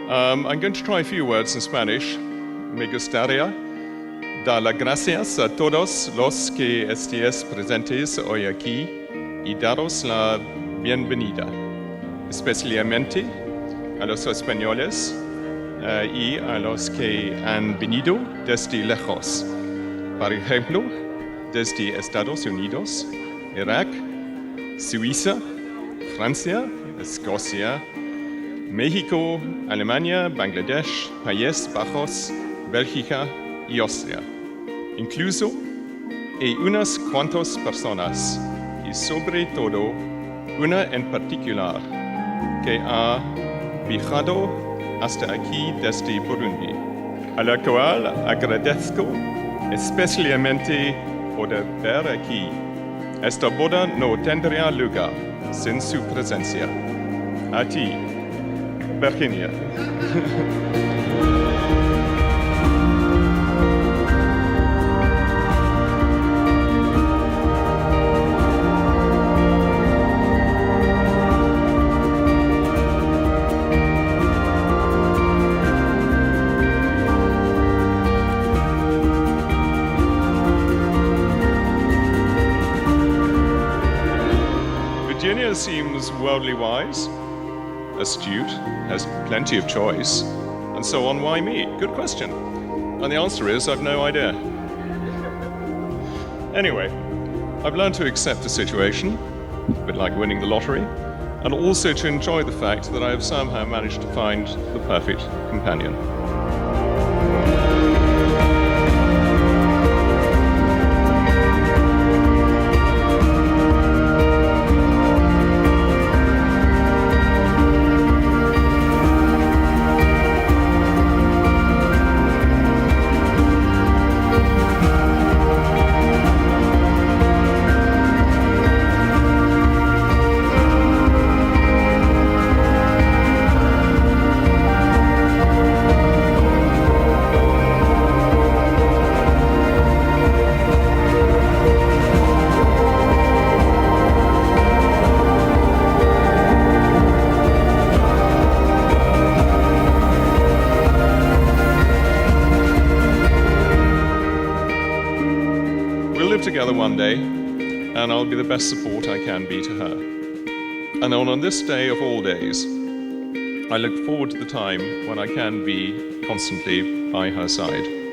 I'm going to try a few words in Spanish. Me gustaría dar las gracias a todos los que estéis presentes hoy aquí y daros la bienvenida, especialmente a los españoles y a los que han venido desde lejos. Por ejemplo, desde Estados Unidos, Irak, Suiza, Francia, Escocia, México, Alemania, Bangladesh, Países Bajos, Bélgica y Austria. Incluso hay unas cuantas personas, y sobre todo una en particular, que ha viajado hasta aquí desde Burundi, a la cual agradezco especialmente por ver aquí. Esta boda no tendría lugar sin su presencia. A ti, Virginia. Virginia seems worldly wise, astute, has plenty of choice, and so on. Why me? Good question. And the answer is, I've no idea. Anyway, I've learned to accept the situation, a bit like winning the lottery, and also to enjoy the fact that I have somehow managed to find the perfect companion. Together one day, and I'll be the best support I can be to her. And on this day of all days, I look forward to the time when I can be constantly by her side.